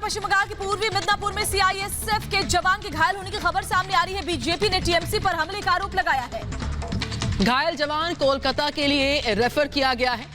पश्चिम बंगाल के पूर्वी मिदनापुर में सीआईएसएफ के जवान के घायल होने की खबर सामने आ रही है। बीजेपी ने टीएमसी पर हमले का आरोप लगाया है। घायल जवान कोलकाता के लिए रेफर किया गया है,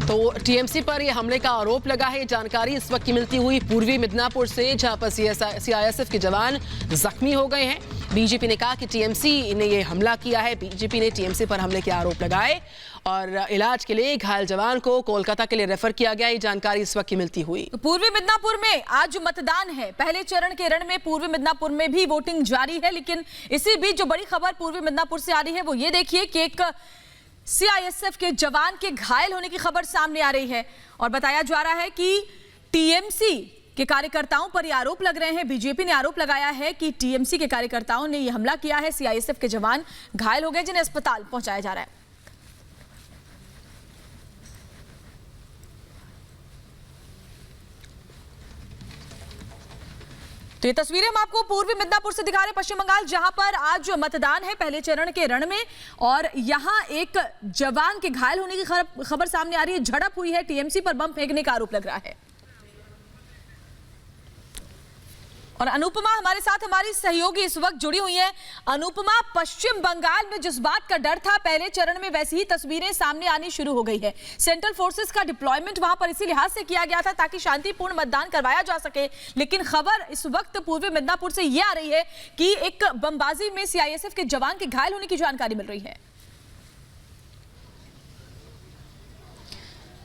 तो टीएमसी पर यह हमले का आरोप लगा है। जानकारी इस वक्त की मिलती हुई पूर्वी मिदनापुर से, जहां पर सीआईएसएफ के जवान जख्मी हो गए हैं। बीजेपी ने कहा कि टीएमसी ने यह हमला किया है। बीजेपी ने टीएमसी पर हमले के आरोप लगाए और इलाज के लिए घायल जवान को कोलकाता के लिए रेफर किया गया। ये जानकारी इस वक्त की मिलती हुई। तो पूर्वी मिदनापुर में आज मतदान है। पहले चरण के रण में पूर्वी मिदनापुर में भी वोटिंग जारी है, लेकिन इसी बीच जो बड़ी खबर पूर्वी मिदनापुर से आ रही है वो ये देखिए कि एक सीआईएसएफ के जवान के घायल होने की खबर सामने आ रही है और बताया जा रहा है कि टीएमसी के कार्यकर्ताओं पर ये आरोप लग रहे हैं। बीजेपी ने आरोप लगाया है कि टीएमसी के कार्यकर्ताओं ने ये हमला किया है। सीआईएसएफ के जवान घायल हो गए, जिन्हें अस्पताल पहुंचाया जा रहा है। तो ये तस्वीरें हम आपको पूर्वी मिदनापुर से दिखा रहे हैं, पश्चिम बंगाल, जहां पर आज मतदान है पहले चरण के रण में और यहां एक जवान के घायल होने की खबर सामने आ रही है। झड़प हुई है, टीएमसी पर बम फेंकने का आरोप लग रहा है। और अनुपमा हमारे साथ हमारी सहयोगी इस वक्त जुड़ी हुई है। अनुपमा, पश्चिम बंगाल में जिस बात का डर था पहले चरण में, वैसी ही तस्वीरें सामने आनी शुरू हो गई है। सेंट्रल फोर्सेस का डिप्लॉयमेंट वहां पर इसी लिहाज से किया गया था ताकि शांतिपूर्ण मतदान करवाया जा सके, लेकिन खबर इस वक्त पूर्वी मिदनापुर से यह आ रही है कि एक बमबाजी में सीआईएसएफ के जवान के घायल होने की जानकारी मिल रही है।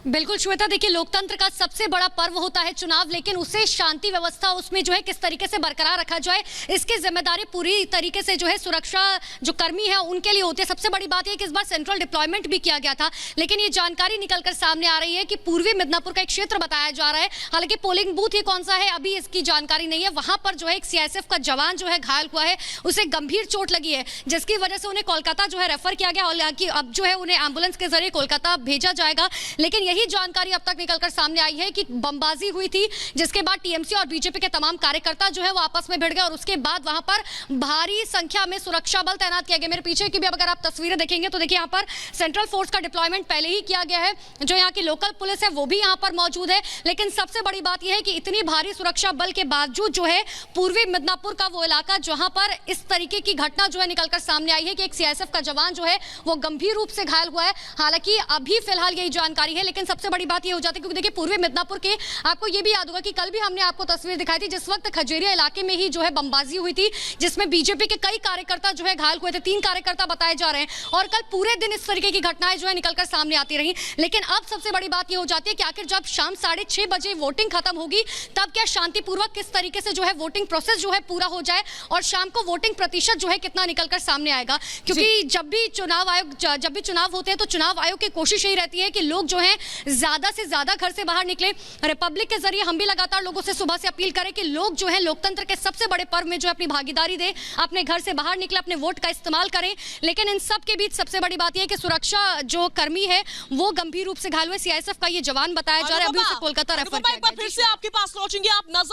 बिल्कुल श्वेता, देखिए लोकतंत्र का सबसे बड़ा पर्व होता है चुनाव, लेकिन उसे शांति व्यवस्था उसमें जो है किस तरीके से बरकरार रखा जाए, इसकी जिम्मेदारी पूरी तरीके से जो है सुरक्षा जो कर्मी है उनके लिए होती है। सबसे बड़ी बात यह कि इस बार सेंट्रल डिप्लॉयमेंट भी किया गया था, लेकिन ये जानकारी निकलकर सामने आ रही है कि पूर्वी मिदनापुर का एक क्षेत्र बताया जा रहा है। हालांकि पोलिंग बूथ ये कौन सा है अभी इसकी जानकारी नहीं है। वहां पर जो है एक सीआईएसएफ का जवान जो है घायल हुआ है, उसे गंभीर चोट लगी है, जिसकी वजह से उन्हें कोलकाता जो है रेफर किया गया और अब जो है उन्हें एम्बुलेंस के जरिए कोलकाता भेजा जाएगा। लेकिन यही जानकारी अब तक निकलकर सामने आई है कि बमबाजी हुई थी, जिसके बाद टीएमसी और बीजेपी के तमाम कार्यकर्ता जो है वो आपस में भिड़ गए और उसके बाद वहां पर भारी संख्या में सुरक्षा बल तैनात किया गया। मेरे पीछे की भी अगर आप तस्वीरें देखेंगे तो देखिए यहाँ पर सेंट्रल फोर्स का डिप्लॉयमेंट पहले ही किया गया है। जो यहाँ की लोकल पुलिस है वो भी यहाँ पर मौजूद है, लेकिन सबसे बड़ी बात यह है कि इतनी भारी सुरक्षा बल के बावजूद जो है पूर्वी मिदनापुर का वो इलाका जहां पर इस तरीके की घटना जो है निकलकर सामने आई है कि एक सीआईएसएफ का जवान जो है वो गंभीर रूप से घायल हुआ है। हालांकि अभी फिलहाल यही जानकारी है, लेकिन सबसे बड़ी बात ये हो जाती है क्योंकि देखिए पूर्वी मिदनापुर के आपको ये भी याद होगा कि कल भी हमने आपको तस्वीर दिखाई थी जिस वक्त खजेरिया इलाके में ही जो है बमबाजी हुई थी, जिसमें बीजेपी के कई कार्यकर्ता जो है घायल हुए थे। 3 कार्यकर्ता बताए जा रहे हैं और कल पूरे दिन इस तरीके की घटनाएं जो है निकलकर सामने आती रही। लेकिन अब सबसे बड़ी बात यह हो जाती है कि आखिर जब शाम 6:30 बजे वोटिंग खत्म होगी तब क्या शांतिपूर्वक किस तरीके से जो है वोटिंग प्रोसेस जो है पूरा हो जाए और शाम को वोटिंग प्रतिशत जो है कितना निकलकर सामने आएगा। क्योंकि जब भी चुनाव होते हैं तो चुनाव आयोग की कोशिश यही रहती है कि लोग जो है ज्यादा से ज्यादा घर से बाहर निकले। रिपब्लिक के जरिए हम भी लगातार लोगों से सुबह से अपील करें कि लोग जो है लोकतंत्र के सबसे बड़े पर्व में जो अपनी भागीदारी दे, अपने घर से बाहर निकले, अपने वोट का इस्तेमाल करें। लेकिन इन सब के बीच सबसे बड़ी बात यह है कि सुरक्षा जो कर्मी है वो गंभीर रूप से घायल हुए। सीआईएसएफ का ये जवान बताया जा रहा है, अभी उसे कोलकाता रेफर किया गया है। फिर से आपके पास पहुंचेंगे आप। नजर